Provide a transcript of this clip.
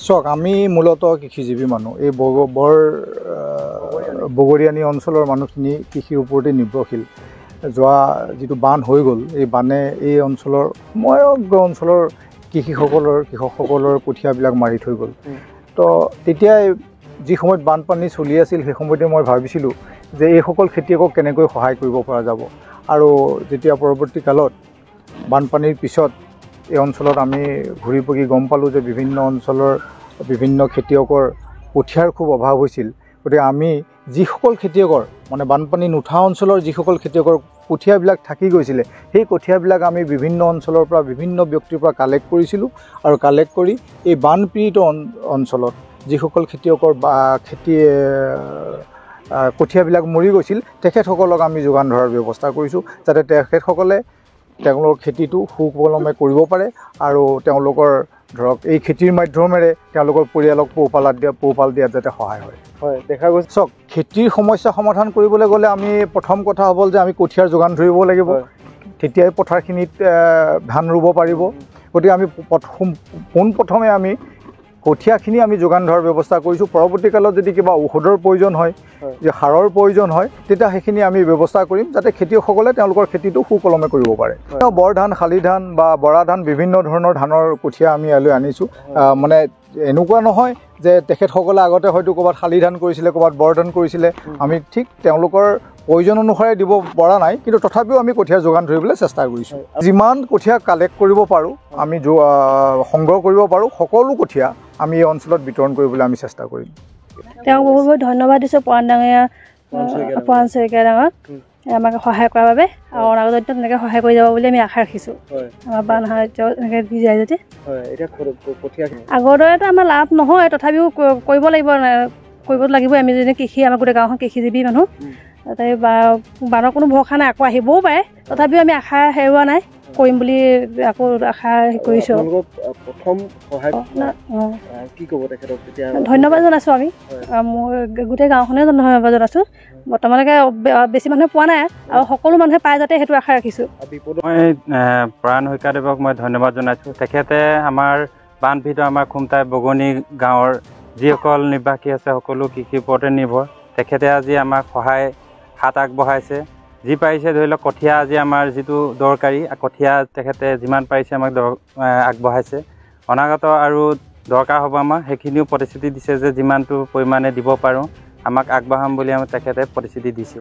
চাওক আমি মূলত কৃষিজীৱী মানুহ এই বগৰিয়ানী অঞ্চলৰ মানুহখিনি কৃষিৰ ওপৰতে নিৰ্ভৰশীল যোৱা যিটো বান হৈ গ'ল এই বানে এই অঞ্চলৰ সমগ্ৰ অঞ্চলৰ কৃষকসকলৰ কঠীয়াবিলাক মাৰি থৈ গ'ল তো তেতিয়াই যি সময়ত বানপানী চলি আছিল সেই সময়তে মই ভাবিছিলোঁ যে এইসকল খেতিয়কক কেনেকৈ সহায় কৰিব পৰা যাব আৰু যেতিয়া পৰৱৰ্তী কালত বানপানীৰ পিছত এই অঞ্চলত আমি ঘূৰি পকি গম পালোঁ যে বিভিন্ন অঞ্চলৰ বিভিন্ন খেতিয়কৰ কঠীয়াৰ খুব অভাৱ হৈছিল গতিকে আমি যিসকল খেতিয়কৰ মানে বানপানী নুঠা অঞ্চলৰ যিসকল খেতিয়কৰ কঠীয়াবিলাক থাকি গৈছিলে সেই কঠীয়াবিলাক আমি বিভিন্ন অঞ্চলৰ পৰা বিভিন্ন ব্যক্তিৰ পৰা কালেক্ট কৰিছিলোঁ আৰু কালেক্ট কৰি এই বানপীড়িত অঞ্চলত যিসকল খেতিয়কৰ বা কঠীয়াবিলাক মৰি গৈছিল তেখেতসকলক আমি যোগান ধৰাৰ ব্যৱস্থা কৰিছোঁ যাতে তেখেতসকলে তেওঁলোকৰ খেতিটো সুকলমে কৰিব পাৰে আৰু তেওঁলোকৰ ধৰক এই খেতিৰ মাধ্যমেৰে তেওঁলোকৰ পৰিয়ালক পোহপাল দিয়াত যাতে সহায় হয় দেখা গৈছে চাওক খেতিৰ সমস্যা সমাধান কৰিবলৈ গ'লে আমি প্ৰথম কথা হ'ল যে আমি কঠীয়াৰ যোগান ধৰিব লাগিব তেতিয়াই পথাৰখিনিত ধান ৰুব পাৰিব গতিকে আমি পোনপ্ৰথমে আমি কঠীয়াখিনি আমি যোগান ধৰাৰ ব্যৱস্থা কৰিছোঁ পৰৱৰ্তী কালত যদি কিবা ঔষধৰ প্ৰয়োজন হয় যে সাৰৰ প্ৰয়োজন হয় তেতিয়া সেইখিনি আমি ব্যৱস্থা কৰিম যাতে খেতিয়কসকলে তেওঁলোকৰ খেতিটো সুকলমে কৰিব পাৰে বৰ ধান শালি ধান বা বৰা ধান বিভিন্ন ধৰণৰ ধানৰ কঠীয়া আমি ইয়ালৈ আনিছোঁ মানে এনেকুৱা নহয় যে তেখেতসকলে আগতে হয়তো ক'ৰবাত শালি ধান কৰিছিলে ক'ৰবাত বৰ ধান কৰিছিলে আমি ঠিক তেওঁলোকৰ প্ৰয়োজন অনুসাৰে দিব পৰা নাই কিন্তু তথাপিও আমি কঠীয়া যোগান ধৰিবলৈ চেষ্টা কৰিছোঁ যিমান কঠীয়া কালেক্ট কৰিব পাৰোঁ আমি সংগ্ৰহ কৰিব পাৰোঁ সকলো কঠীয়া আমি এই অঞ্চলত বিতৰণ কৰিবলৈ আমি চেষ্টা কৰিম তেওঁক বহুত বহুত ধন্যবাদ দিছোঁ পৰাণ শইকীয়া ডাঙৰক আমাক সহায় কৰাৰ বাবে আৰু অনাগত তেনেকৈ সহায় কৰি যাব বুলি আমি আশা ৰাখিছোঁ আমাৰ বান সাহাৰ্য এনেকৈ দি যায় যদি আগৰ দৰেতো আমাৰ লাভ নহয় তথাপিও কৰিব লাগিবই আমি যদি কৃষি আমাৰ গোটেই গাঁওখন কৃষিজীৱী মানুহ তাতে বানৰ কোনো ভৰসা নাই আকৌ আহিবও পাৰে তথাপিও আমি আশা হেৰুওৱা নাই কৰিম বুলি আকৌ আশা কৰিছোঁ ধন্যবাদ জনাইছোঁ আমি মোৰ গোটেই গাঁওখনে ধন্যবাদ জনাইছোঁ বৰ্তমানলৈকে বেছি মানুহে পোৱা নাই আৰু সকলো মানুহে পায় যাতে সেইটো আশা ৰাখিছোঁ মই পৰাণ শইকীয়াদেৱক মই ধন্যবাদ জনাইছোঁ তেখেতে আমাৰ বানপীড়িত আমাৰ খুমটাই বগনী গাঁৱৰ যিসকল নিবাসী আছে সকলো কৃষিৰ ওপৰতে নিৰ্ভৰ তেখেতে আজি আমাক সহায় হাত আগবঢ়াইছে যি পাৰিছে ধৰি লওক কঠীয়া আজি আমাৰ যিটো দৰকাৰী কঠীয়া তেখেতে যিমান পাৰিছে আমাক আগবঢ়াইছে অনাগত আৰু দৰকাৰ হ'ব আমাক সেইখিনিও প্ৰতিশ্ৰুতি দিছে যে যিমানটো পৰিমাণে দিব পাৰোঁ আমাক আগবঢ়াম বুলি তেখেতে প্ৰতিশ্ৰুতি দিছে